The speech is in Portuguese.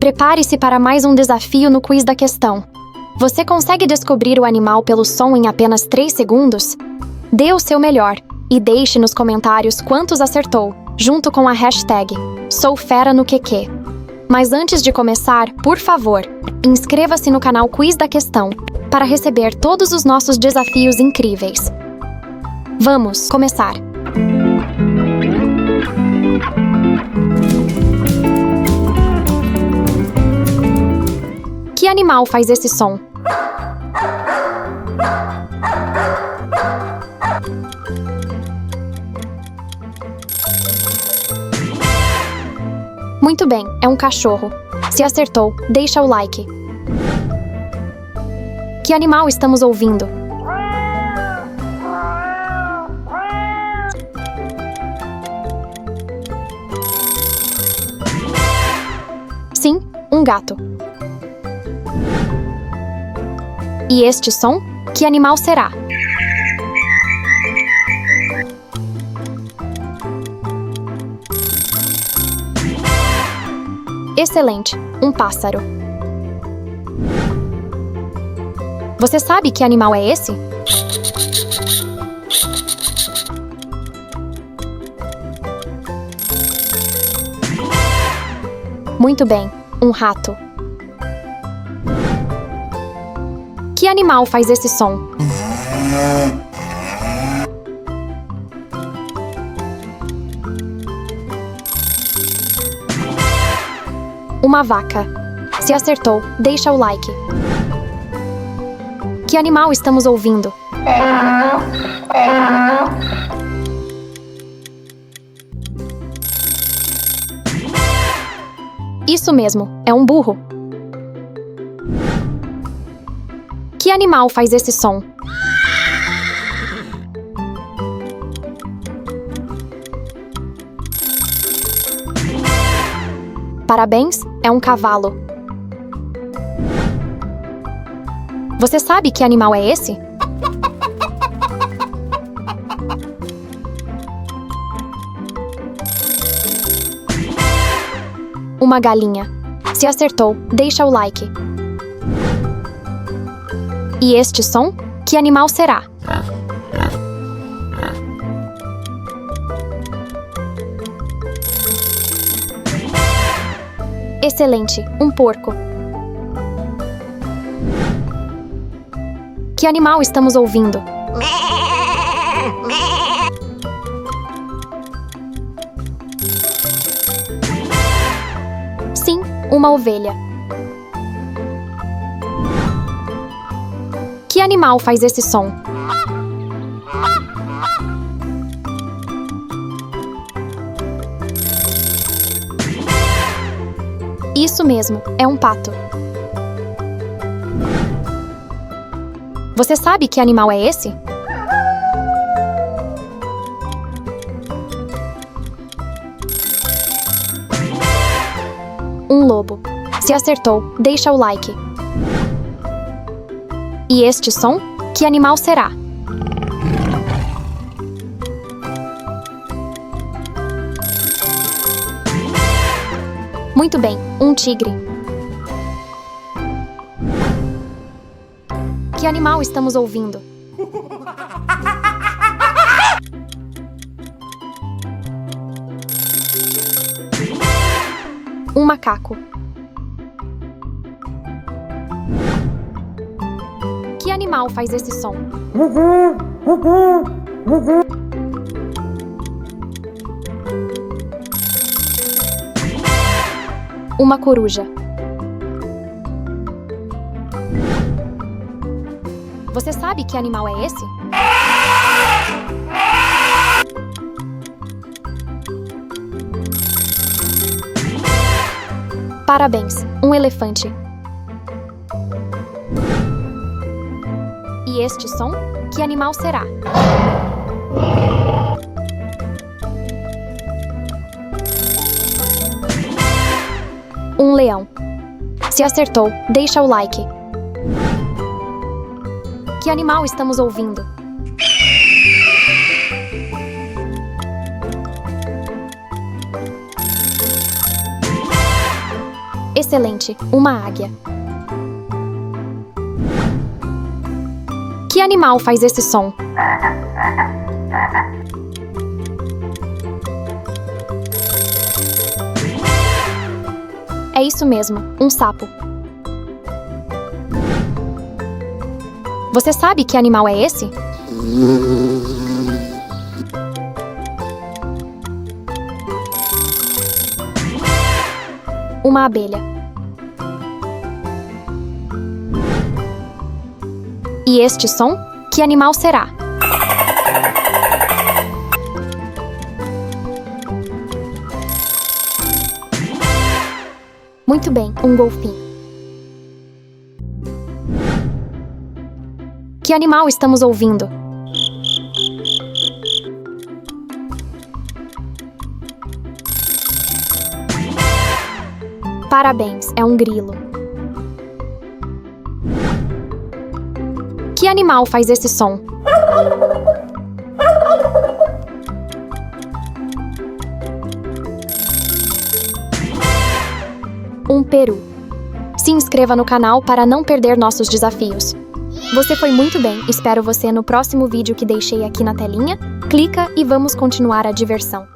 Prepare-se para mais um desafio no quiz da questão. Você consegue descobrir o animal pelo som em apenas 3 segundos? Dê o seu melhor e deixe nos comentários quantos acertou, junto com a hashtag #SouFeraNoQQ. Mas antes de começar, por favor, inscreva-se no canal Quiz da Questão para receber todos os nossos desafios incríveis. Vamos começar! Que animal faz esse som? Muito bem, é um cachorro. Se acertou, deixa o like. Que animal estamos ouvindo? Sim, um gato. E este som? Que animal será? Excelente, um pássaro. Você sabe que animal é esse? Muito bem, um rato. Que animal faz esse som? Uma vaca. Se acertou, deixa o like. Que animal estamos ouvindo? Isso mesmo, é um burro. Que animal faz esse som? Parabéns, é um cavalo. Você sabe que animal é esse? Uma galinha. Se acertou, deixa o like. E este som? Que animal será? Excelente, um porco. Que animal estamos ouvindo? Sim, uma ovelha. Que animal faz esse som? Isso mesmo, é um pato. Você sabe que animal é esse? Um lobo. Se acertou, deixa o like. E este som? Que animal será? Muito bem, um tigre. Que animal estamos ouvindo? Um macaco. Que animal faz esse som? Uma coruja. Você sabe que animal é esse? Parabéns, um elefante. E este som? Que animal será? Um leão. Se acertou, deixa o like. Que animal estamos ouvindo? Excelente, uma águia. Que animal faz esse som? É isso mesmo, um sapo. Você sabe que animal é esse? Uma abelha. E este som? Que animal será? Muito bem, um golfinho. Que animal estamos ouvindo? Parabéns, é um grilo. Que animal faz esse som? Um peru. Se inscreva no canal para não perder nossos desafios. Você foi muito bem, espero você no próximo vídeo que deixei aqui na telinha. Clica e vamos continuar a diversão.